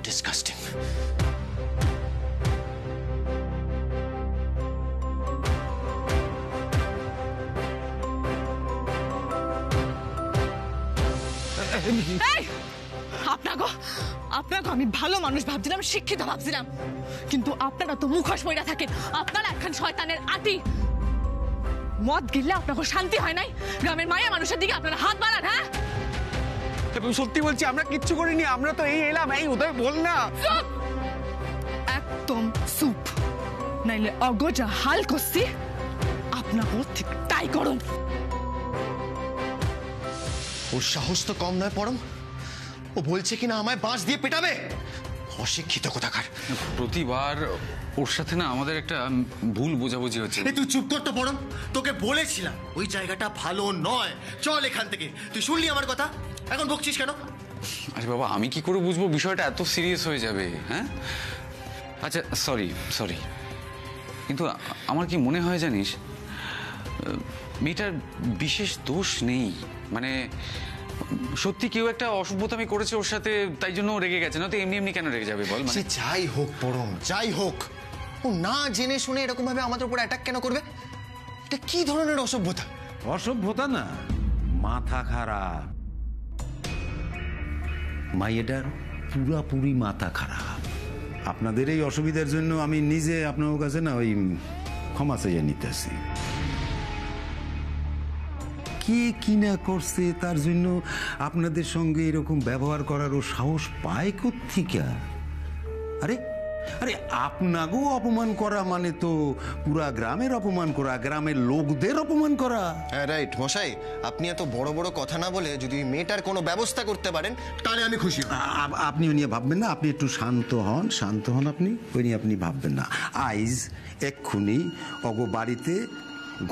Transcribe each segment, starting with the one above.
Disgusting. আপনাকে আমি ভালো মানুষ ভাবছিলাম, শিক্ষিত ভাবছিলাম, কিন্তু আপনারা তো মুখোশ পইরা থাকেন। আপনারা এখন শয়তানের আটি। মদ গিললে আপনাকে শান্তি হয় নাই, গ্রামের মায়া মানুষের দিকে আপনারা হাত বাড়ান। হ্যাঁ সত্যি বলছি, আমরা কিচ্ছু করিনি, আমরা তো এই এলাম। এই উদয় বল না। একদম চুপ, নাইলে অগজা হাল করছি আপনাকে ঠিক তাই করুন। ওর সাহস তো কম নয় পরম। ও বলছে কিনা আমায় বাঁশ দিয়ে পেটাবে। অশিক্ষিত কোথাকার। প্রতিবার ওর সাথে না আমাদের একটা ভুল বোঝাবুঝি হচ্ছে। তুই চুপ কর তো পরম, তোকে বলেছিলাম ওই জায়গাটা ভালো নয়, চল এখান থেকে। তুই শুনলি আমার কথা, এখন বকছিস কেন? আরে বাবা, আমি কি করে বুঝবো বিষয়টা এত সিরিয়াস হয়ে যাবে? হ্যাঁ আচ্ছা, সরি, কিন্তু আমার কি মনে হয় জানিস, মেয়েটার বিশেষ দোষ নেই। মানে সত্যি কেউ একটা অসভ্যতামি করেছে ওর সাথে, তাই জন্য রেগে গেছে। না তো এমনি কেন রেগে যাবে বল? সে যাই হোক পরম, যাই হোক, ও না জেনে শুনে এরকম ভাবে আমাদের উপর অ্যাটাক কেন করবে? এটা কি ধরনের অসভ্যতা? অসভ্যতা না, মাথা খারাপ। মাইয়েটার পুরাপুরি মাথা খারাপ। আপনাদের এই অসুবিধার জন্য আমি নিজে আপনার কাছে না ওই ক্ষমা চেয়ে নিতেছি। কে কিনা করছে তার জন্য আপনাদের সঙ্গে এরকম ব্যবহার করারও সাহস পায় কোত্থেকে? আরে আপনাকেও অপমান করা মানে তো পুরা গ্রামের অপমান করা, গ্রামের লোকদের অপমান করা। হ্যাঁ রাইট মশাই, আপনি এত বড় বড় কথা না বলে যদি মেয়েটার কোনো ব্যবস্থা করতে পারেন তাহলে আমি খুশি। আপনি ওই নিয়ে ভাববেন না, আপনি একটু শান্ত হন। আপনি ওই নিয়ে আপনি ভাববেন না। আইজ এক্ষুনি অগো বাড়িতে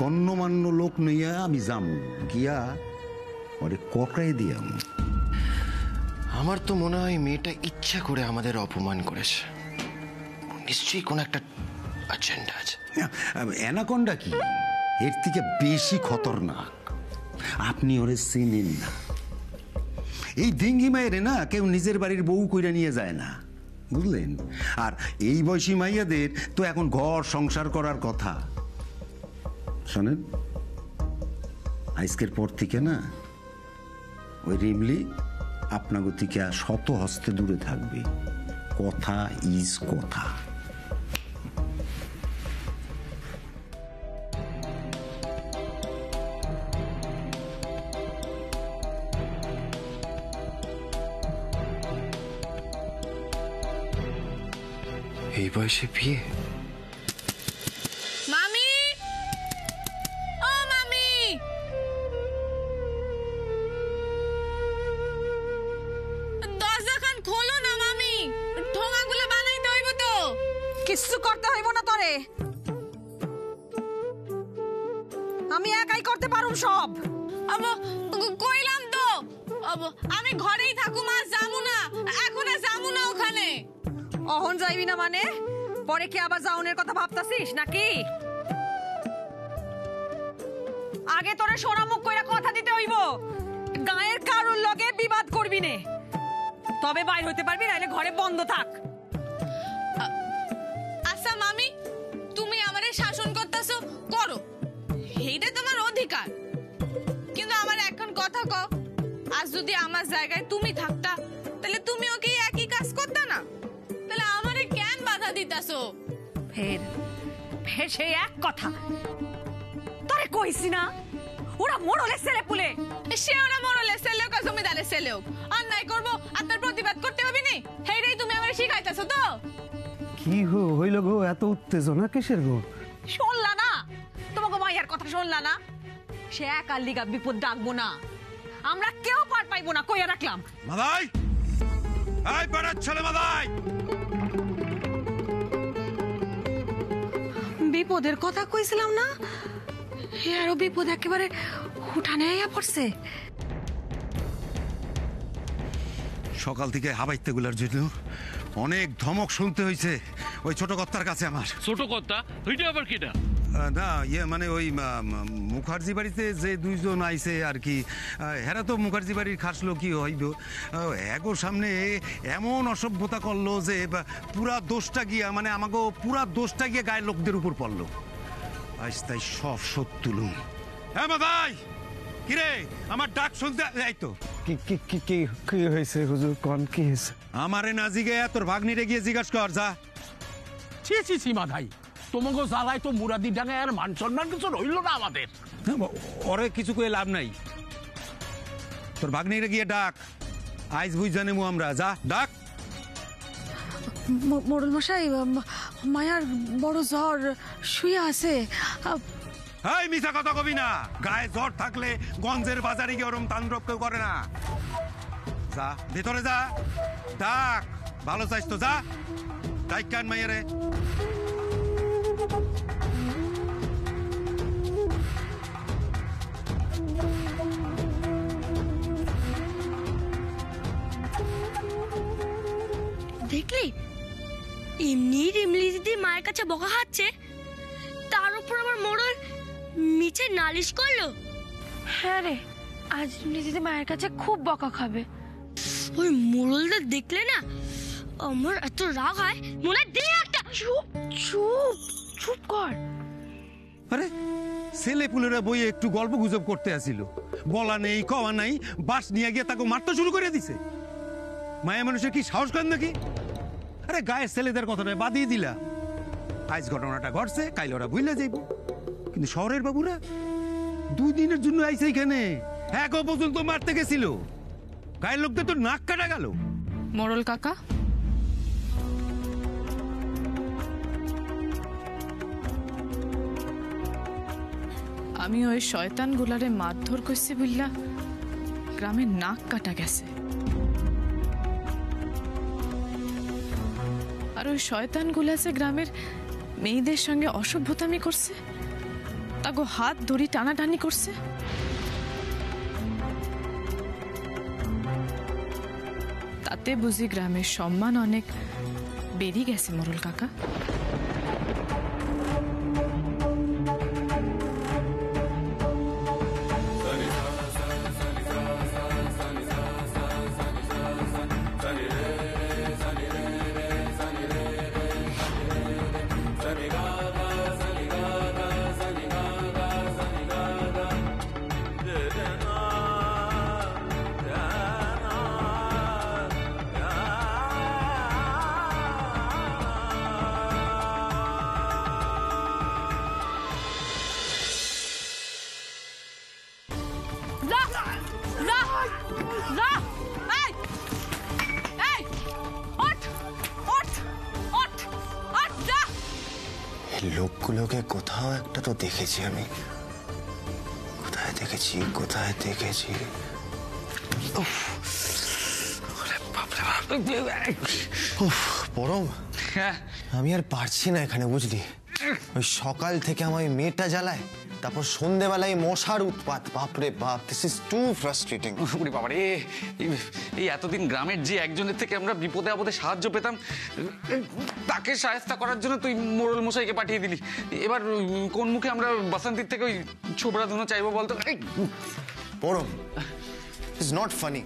গণ্যমান্য লোক নইয়া আমি যাম, গিয়া ওরে ককড়াই দিয়াম। আমার তো মনে হয় মেয়েটা ইচ্ছা করে আমাদের অপমান করেছে। নিশ্চয়ই কোনো একটা এজেন্ডা আছে। অ্যানাকোন্ডা কি এর থেকে বেশি খতরনাক। আপনি ওরে চিনেন না। এই ডিঙ্গি মায়েরে না কেউ নিজের বাড়ির বউ কইরা নিয়ে যায় না, বুঝলেন? আর এই বয়সী মাইয়াদের তো এখন ঘর সংসার করার কথা। শোনেন, আজকের পর থেকে না ওই রিমলি আপনাকে থেকে শত হস্তে দূরে থাকবে। কথা ইজ কথা। এই বয়সে বিয়ে? মামি, ও মামি, দরজাখান খোলো না মামি, ঠোঙাগুলো বানাইতে হইব তো। কিচ্ছু করতে হইব না তোরে, আমি একাই করতে পারুম সব। কইলাম তো আমি ঘরেই থাকুম, আর যামু না, এখন আর যামু না ওখানে। অহন যাইবি না মানে? পরে কি আবার যাওনের কথা ভাবতাছিস নাকি? আগে তোরে সোনা মুখ কইরা কথা দিতে হইব, গায়ের কারুর লগে বিবাদ করবি নে, তবে বাইর হইতে পারবি, নাইলে ঘরে বন্ধ থাক। আচ্ছা মামি, তুমি আমারে শাসন করতেছো, করো, এইটা তোমার অধিকার। কিন্তু আমার এখন কথা কও, আজ যদি আমার জায়গায় তুমি থাকতা তাহলে তুমিও কি একই কাজ করতে না? তাহলে আমারে কেন বাধা দিতাছো? ফের সেই এক কথা, তোরে কইছি না ওরা মোড়লের ছেলে পুলে। সে ওরা মোড়লের ছেলে হোক, জমিদারের ছেলে হোক, অন্যায় করবো আর তার প্রতিবাদ করতে হবে নি, সেইটাই তুমি আমারে শিখাইতেছো তো? কি হইল গো, এত উত্তেজনা কিসের গো? শুনলা না তোমাকে মাইয়ার কথা, শুনলা না? সে একার লিগা বিপদ ডাকবো না, আমরা কেউ পার পাইবো না, কইয়া রাখলাম। মাদাই, এই পাড়ার ছেলে মাদাই, বিপদের কথা কইছিলাম না, আরো বিপদ একেবারে উঠানে আইয়া পড়ছে। সকাল থেকে হাবাইতে গুলার জন্য অনেক ধমক শুনতে হয়েছে ওই ছোট কর্তার কাছে। আমার ছোট কর্তা? ওইটা আবার কিটা? না ইয়ে মানে ওই মুখার্জি বাড়িতে যে দুইজন আইছে আর কি, হেরা তো মুখার্জি বাড়ির খাস লোকই হইব। এগো সামনে এমন অসভ্যতা করলো যে পুরা দোষটা গিয়া মানে আমাকে পুরা দোষটা গিয়ে গায়ের লোকদের উপর পড়লো। আজ তাই সব শোধ তুলুন। হ্যাঁ ভাই, কিরে আমার ডাক শুনতে এই তো। কি কি কি কি কি হয়েছে হুজুর, কোন কি হয়েছে? আমারে না জিগে তোর ভাগ্নিরে গিয়ে জিজ্ঞাসা কর যা। ছি ছি ছি মাধাই, তোমাকে জ্বালায় তো মুরাদি ডাঙায় আর মান সম্মান কিছু রইল না আমাদের। ওরে কিছু কয়ে লাভ নাই, তোর ভাগ্নিরে গিয়ে ডাক। আইজ বুঝ জানেমু আমরা, যা ডাক। মোড়ল মশাই, মায়ার বড় জ্বর, শুয়ে আছে। এই মিছা কথা কবি না, গায়ে জ্বর থাকলে গঞ্জের বাজারে গিয়ে ওরম তাণ্ডব কেউ করে না। যা ভিতরে যা, ডাক। ভালো চাইছ তো, যা ডাক কান মাইয়ারে। দেখলি এমনি রিমলি দিদি মায়ের কাছে বকা খাচ্ছে, তার উপর আবার মোড়ল মিছে নালিশ করলো। হ্যাঁ রে, আজ রিমলি দিদি মায়ের কাছে খুব বকা খাবে। ওই মোড়লদের দেখলে না আমার এত রাগ হয়, মনে হয় দে একটা। চুপ চুপ চুপ কর। আরে ছেলে পুলেরা বইয়ে একটু গল্প গুজব করতে আসিল, বলা নেই কওয়া নাই, বাস নিয়ে গিয়ে তাকে মারতে শুরু করে দিছে। মায়া মানুষের কি সাহস করেন নাকি? আরে গায়ের ছেলেদের কথাটা বাদিয়ে দিলা। আজ ঘটনাটা ঘটছে, কাইল ওরা ভুলে যাইব। কিন্তু শহরের বাবুরা 2 দিনের জন্য আইছে এখানে, এখনো পর্যন্ত মারতে গেছিল। গায়ের লোকদের তো নাক কাটা গেল। মোড়ল কাকা, আমি ওই শয়তান গুলারে মারধর করছি বললা গ্রামের নাক কাটা গেছে। আর ওই শয়তান গুলাছে গ্রামের মেয়েদের সঙ্গে অসভ্যতামি করছে, তাগো হাত ধরি টানাটানি করছে। তাতে বুঝি গ্রামের সম্মান অনেক বেরিয়ে গেছে মোড়ল কাকা। লোকগুলোকে কোথাও একটা তো দেখেছি আমি, কোথায় দেখেছি কোথায় দেখেছি। পরম, আমি আর পারছি না এখানে, বুঝলি? ওই সকাল থেকে আমার ওই মেয়েটা জ্বালায়, তারপর সন্ধ্যেবেলায় মশার উৎপাত। বাপরে বাপ, দিস ইজ টু ফ্রাস্ট্রেটিং। বাবারে, এই এতদিন গ্রামের যে একজনের থেকে আমরা বিপদে আপদে সাহায্য পেতাম, তাকে সাহায্য করার জন্য তুই মোড়ল মশাইকে পাঠিয়ে দিলি। এবার কোন মুখে আমরা বাসন্তীর থেকে ওই ছোবড়া ধুনো চাইবো বলতো? পরম, ইটস নট ফানি।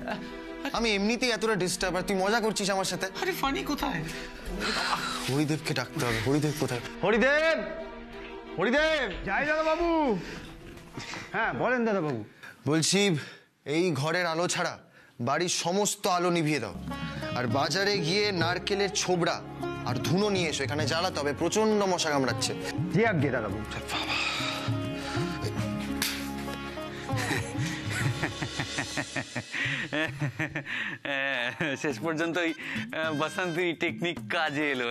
আমি এমনিতেই এতটা ডিস্টার্ব, আর তুই মজা করছিস আমার সাথে। আরে ফানি কোথায়? হরিদেবকে ডাকতে হবে। হরিদেব কোথায়? হরিদেব, হরিদেব। যাই দাদা বাবু। হ্যাঁ বলেন দাদা বাবু। বলছি, এই ঘরের আলো ছাড়া বাড়ির সমস্ত আলো নিভিয়ে দাও, আর বাজারে গিয়ে নারকেলের ছোবড়া আর ধুনো নিয়ে এসো, এখানে জ্বালাতে হবে, প্রচন্ড মশা কামড়াচ্ছে। জি আজ্ঞে দাদা বাবু। শেষ পর্যন্ত ওই বাসন্তী টেকনিক কাজে এলো।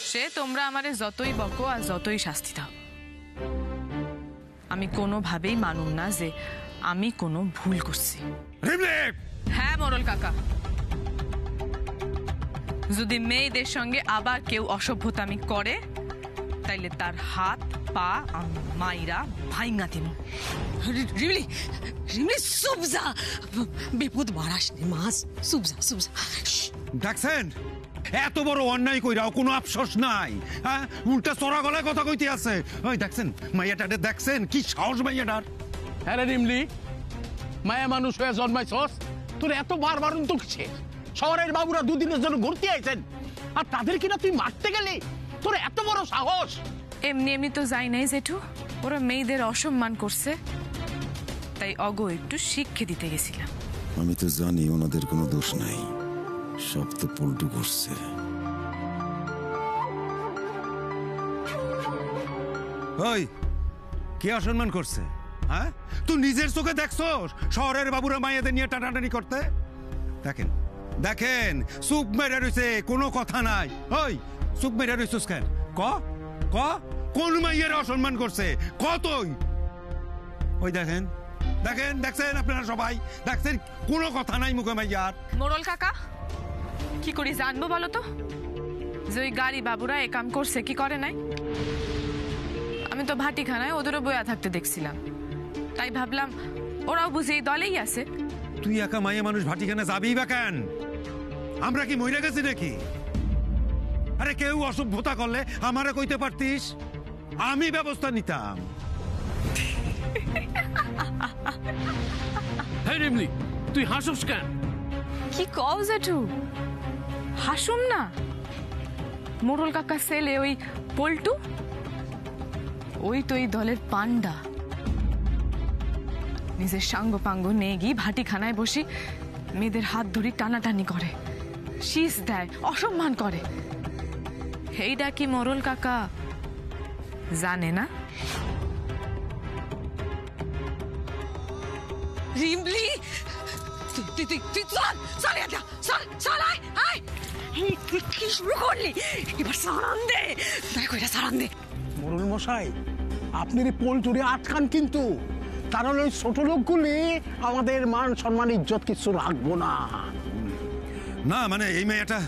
সে তোমরা আমারে যতই বকো আর যতই শাস্তি দাও, আমি কোনোভাবেই মানুম না যে আমি কোনো ভুল করছি। হ্যাঁ মোড়ল কাকা, যদি মেয়েদের সঙ্গে আবার কেউ অসভ্যতামি করে, তাইলে তার হাত পা মাইরা ভাইঙ্গা দিন। রিমলি রিমলি চুপ যা, বিপদ বাড়াস নে মাস, চুপ যা চুপ যা। দেখছেন এত বড় অন্যায় কইরাও কোনো আফসোস নাই, হ্যাঁ উল্টা চড়া গলায় কথা কইতে আছে। ওই দেখছেন মাইয়াটারে, দেখছেন কি সাহস মাইয়াটার। হ্যাঁ রে রিমলি, মায়া মানুষ হয়ে জন্মাইছস, তোর এত বারবার তো কিসে? শহরের বাবুরা দুদিনের জন্য ঘুরতে আইছেন, আর তাদের কিনা তুই মারতে গেলি? তোর এত বড় সাহস! এমনি এমনি তো যাই নাই জেঠু, ওরা মেয়েদের অসম্মান করছে, তাই অগো একটু শিক্ষা দিতে গেছিলাম। আমি তো জানি ওনাদের কোনো দোষ নাই, সব তো পল্টু করছে। ওই কে অসম্মান করছে? হ্যাঁ তুই নিজের চোখে দেখছস শহরের বাবুরা মাইয়াদের নিয়ে টানাটানি করতে? দেখেন দেখেন চুপ মেরে রয়েছে, কোনো কথা নাই। ওই চুপ মেরে রয়েছিস কেন? ক ক কোন মাইয়ার অসম্মান করছে? ক তুই। ওই দেখেন দেখেন, দেখছেন আপনারা সবাই দেখছেন, কোনো কথা নাই মুখে মাইয়ার। মোড়ল কাকা, কি করি জানবো বলো তো, যে ওই গাড়ি বাবুরা এ কাম করছে কি করে নাই? আমি তো ভাটিখানায় ওদেরও বয়া থাকতে দেখছিলাম, তাই ভাবলাম ওরাও বুঝে এই দলেই আছে। তুই একা মাইয়া মানুষ ভাটিখানে যাবি বা কেন? আমরা কি মরে গেছি নাকি? আরে কেউ অসভ্যতা করলে আমারে কইতে পারতিস, আমি ব্যবস্থা নিতাম। হ্যাঁ রিমলি, তুই হাসুস কেন? কি কও জেঠু, হাসুম না? মোড়ল কাকা ছেলে ওই পল্টু, ওই তো এই দলের পান্ডা। নিজের সাঙ্গ পাঙ্গ নেগি ভাটিখানায় বসি মেয়েদের হাত ধরি টানাটানি করে, শীষ দেয়, অসম্মান করে। এইটা কি মোড়ল কাকা জানে না? রিমলি তুই তুই তুই চল চল এটা, চল চল আয় আয়। তুই কি শুরু করলি? এবার সারান দে, দেখো এটা সারান দে। মোড়ল মশাই, আপনি পোলটুরে আটকান কিন্তু, কারণ ওই ছোট লোকগুলি আমাদের মান সম্মান ইজ্জত কিছু রাখবো না। না মানে এই মেয়েটা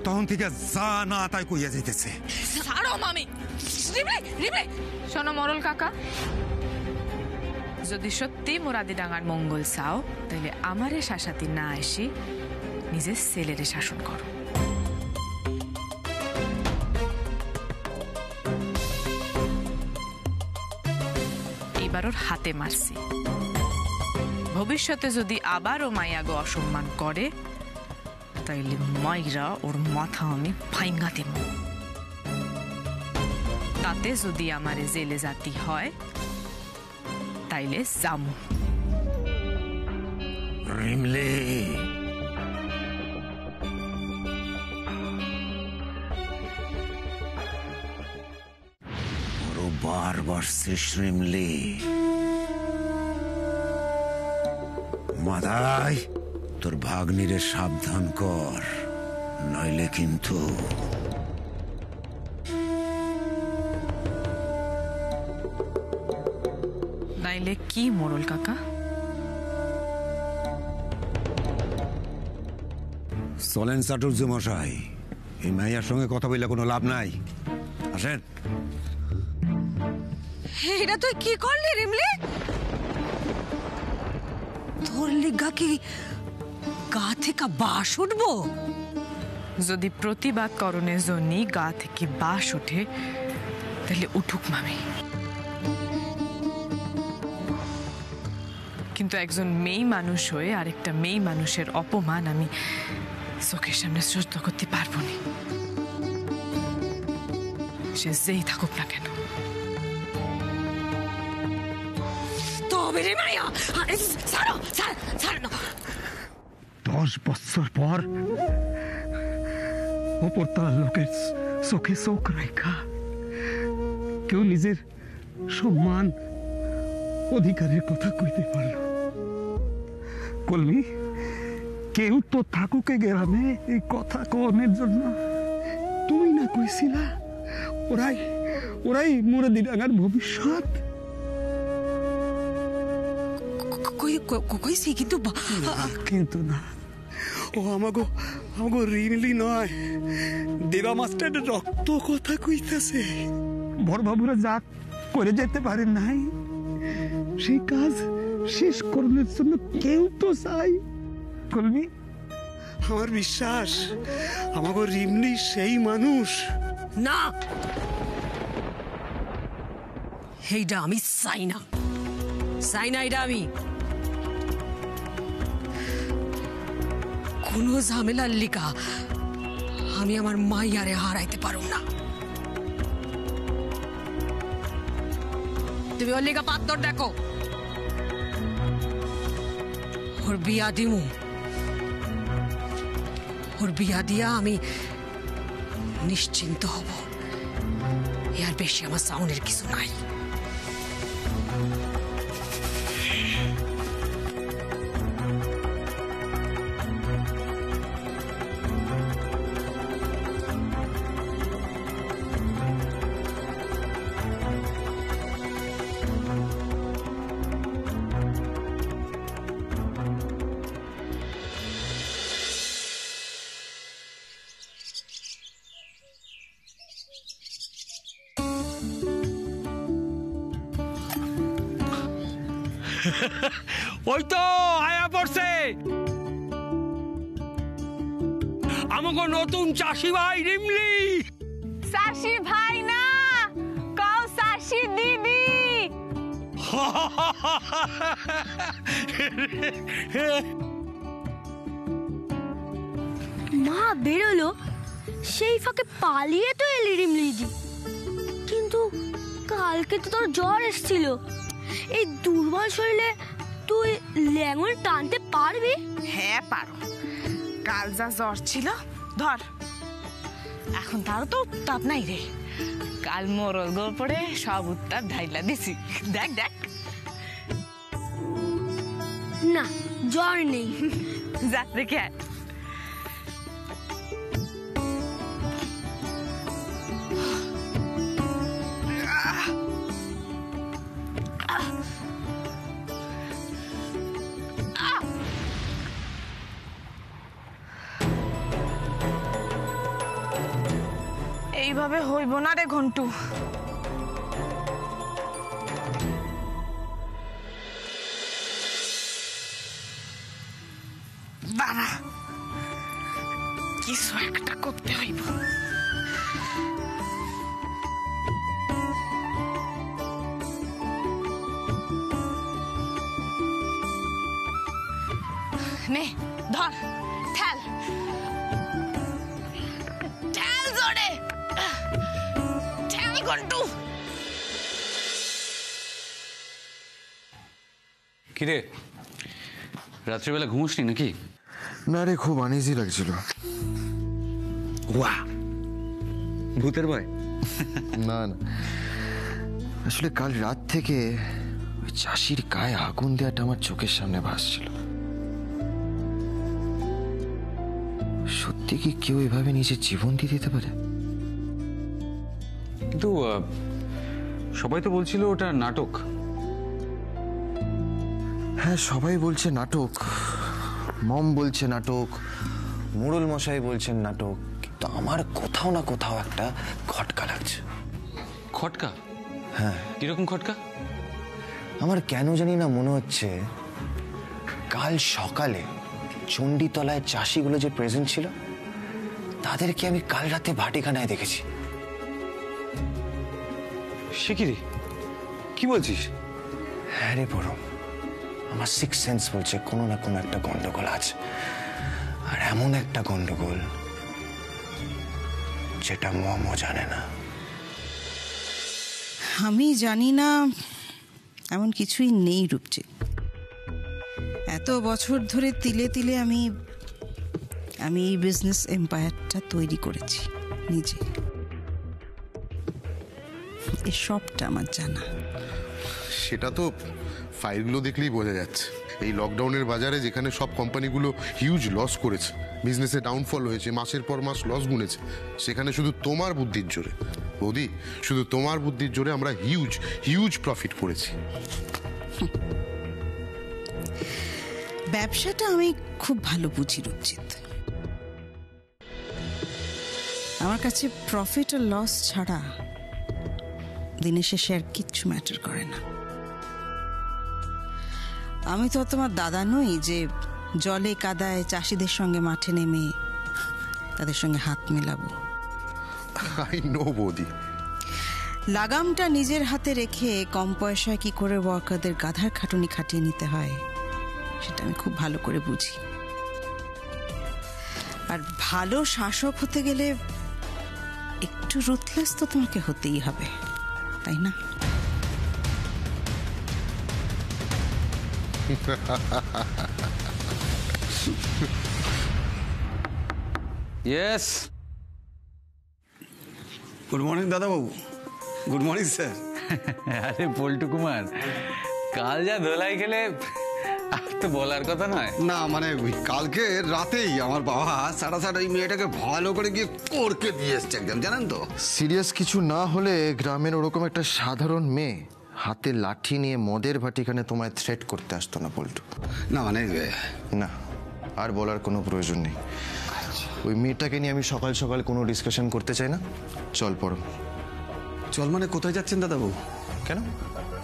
তখন থেকে যা না তাই কইয়া যাইতেছে। ছাড়ো মামি। রিমলি রিমলি শোনো মোড়ল কাকা, যদি সত্যি মুরাদিডাঙ্গার মঙ্গল চাও, তাহলে আমারে শাসাতি না আসি নিজের ছেলেরে শাসন করো। এইবার ওর হাতে মারছি, ভবিষ্যতে যদি আবারও মায়াগো অসম্মান করে, তাইলে মাইরা ওর মাথা আমি ভাইঙ্গা দেব। তাতে যদি আমারে জেলে জাতি হয়, তাইলে যামু। রিমলি, বারবার রিমলি মাদাই, তোর ভাগ্নিরে সাবধান কর, নইলে কিন্তু। নাইলে কি মোড়ল কাকা? চলেন চাটুর্য মশাই, এই মাইয়ার সঙ্গে কথা বললে কোনো লাভ নাই, আসেন। এটা তুই কি করলি রিমলি? তোর লিগা কি গা থেকে বাস উঠবো? যদি প্রতিবাদ করণের জন্য গা থেকে বাস ওঠে, তাহলে উঠুক মামি। কিন্তু একজন মেয়ে মানুষ হয়ে আরেকটা মেয়ে মানুষের অপমান আমি চোখের সামনে সহ্য করতে পারবো না, সে যেই থাকুক না কেন। তবে রে মাইয়া, ছাড়ো ছাড় ছাড় না। 10 বছর পর ওপরতলার লোকের চোখে চোখ রাখা কেউ নিজের সম্মান অধিকারের কথা কইতে পারল। কলমি, কেউ তো থাকুকে গ্রামে এই কথা কনের জন্য। তুমি না কইছিলা ওরাই মুরাদিডাঙ্গার ভবিষ্যৎ। কইছি কিন্তু কিন্তু না, ও আমাগো রিমলি নয়, দেবা মাস্টারের রক্ত কথা কইতাছে। বড় বাবুরা যা করে যেতে পারেন নাই, সেই কাজ শেষ করণের জন্য কেউ তো চাই। কলমি, আমার বিশ্বাস আমাকে রিমলি সেই মানুষ। না, এইটা আমি চাই না, চাই না এটা আমি। কোনো ঝামেলার লিকা আমি আমার মাইয়ারে হারাইতে পারো না। তুমি ওর লিগা পাত্তর দেখো, ওর বিয়া দিমু, ওর বিয়া দিয়া আমি নিশ্চিন্ত হব। এর বেশি আমার সাউন্ডের কিছু নাই। ওই তো আয়া পড়ছে আমাকে নতুন চাষি ভাই রিমলি। চাষি ভাই না, কও চাষি দিদি। মা বেরোলো, সেই ফাঁকে পালিয়ে তো এলি রিমলিদি। কিন্তু কালকে তো তোর জ্বর এসেছিল, এই দুর্বল শরীরে তুই ল্যাঙল টানতে পারবি? হ্যাঁ পারো, কাল যা জ্বর ছিল ধর, এখন তারও তো উত্তাপ নাই রে। কাল মরল গোল পড়ে সব উত্তাপ ঢাইলা দিছি, দেখ দেখ। না, জ্বর নেই। যাক দেখে আয়। এইভাবে হইব না রে ঘন্টু। দাঁড়া, কিছু একটা করতে হইব। নে ধর, ঠেল ঠেল জোরে, ঠেল ঘন্টু। কিরে, রাত্রিবেলা ঘুমোসনি নাকি? না রে, খুব আনইজি লাগছিল। ওয়া, ভূতের ভয়? না না, আসলে কাল রাত থেকে ওই চাষির গায়ে আগুন দেওয়াটা আমার চোখের সামনে ভাসছিল। সত্যি কি কেউ এভাবে নিজের জীবন দিয়ে দিতে পারে? কিন্তু সবাই তো বলছিল ওটা নাটক। হ্যাঁ, সবাই বলছে নাটক, মম বলছে নাটক, মোড়ল মশাই বলছেন নাটক, কিন্তু আমার কোথাও না কোথাও একটা খটকা লাগছে। খটকা? হ্যাঁ। কিরকম খটকা? আমার কেন জানি না মনে হচ্ছে কাল সকালে চণ্ডীতলায় চাষিগুলো যে প্রেজেন্ট ছিল, তাদেরকে আমি কাল রাতে ভাটিখানায় দেখেছি। সে কি রে, কি বলছিস? হ্যাঁ রে বড়, আমার সিক্স সেন্স বলছে কোনো না কোনো একটা গন্ডগোল আছে, আর এমন একটা গন্ডগোল যেটা মমও জানে না। আমি জানি না এমন কিছুই নেই রূপজিৎ। এত বছর ধরে তিলে তিলে আমি এই বিজনেস এম্পায়ারটা তৈরি করেছি নিজে, এই সবটা আমার জানা। সেটা তো ফাইলগুলো দেখলেই বোঝা যাচ্ছে। এই লকডাউনের বাজারে যেখানে সব কোম্পানিগুলো হিউজ লস করেছে, বিজনেসে ডাউনফল হয়েছে, মাসের পর মাস লস গুনেছে, সেখানে শুধু তোমার বুদ্ধির জোরে, বৌদি, শুধু তোমার বুদ্ধির জোরে আমরা হিউজ হিউজ প্রফিট করেছি। ব্যবসাটা আমি খুব ভালো বুঝি রূপজিৎ। আমার কাছে প্রফিট আর লস ছাড়া দিনের শেষে আর কিচ্ছু ম্যাটার করে না। আমি তো তোমার দাদা নই যে জলে কাদায় চাষিদের সঙ্গে মাঠে নেমে তাদের সঙ্গে হাত মেলাবো। আই নো বৌদি। লাগামটা নিজের হাতে রেখে কম পয়সায় কি করে ওয়ার্কারদের গাধার খাটুনি খাটিয়ে নিতে হয় সেটা আমি খুব ভালো করে বুঝি। আর ভালো শাসক হতে গেলে একটু রুথলেস তো তোমাকে হতেই হবে, তাই না? ইয়েস। গুড মর্নিং দাদাবাবু। Good morning sir. আরে পল্টু কুমার, কাল যা দোলাই খেলে আর তো বলার কথা নয়। না মানে ওই কালকে রাতেই আমার বাবা সাড়া ওই মেয়েটাকে ভালো করে গিয়ে করকে দিয়ে এসছে একদম, জানেন তো। সিরিয়াস কিছু না হলে গ্রামের ওরকম একটা সাধারণ মেয়ে হাতে লাঠি নিয়ে মদের ভাটিখানে তোমায় থ্রেট করতে আসতো না পল্টু। না মানে না, আর বলার কোনো প্রয়োজন নেই। ওই মেয়েটাকে নিয়ে আমি সকাল সকাল কোনো ডিসকাশন করতে চাই না। চল পড়ো। চল মানে কোথায় যাচ্ছেন দাদাবাবু? কেন?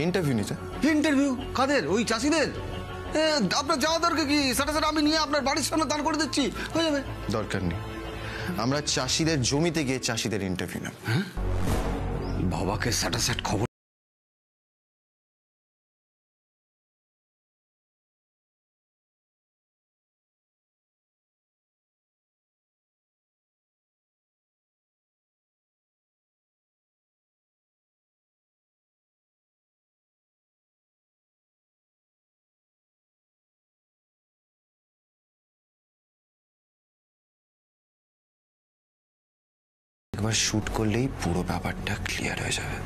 ইন্টারভিউ নিতে। ইন্টারভিউ কাদের? ওই চাষিদের? আপনার যাওয়া দরকার কি? সেটা আমি নিয়ে আপনার বাড়ির সামনে দাঁড় করে দিচ্ছি, হয়ে যাবে। দরকার নেই, আমরা চাষিদের জমিতে গিয়ে চাষিদের ইন্টারভিউ নেব। বাবাকে স্যাটাস্যাট খবর। একবার শুট করলেই পুরো ব্যাপারটা ক্লিয়ার হয়ে যাবে।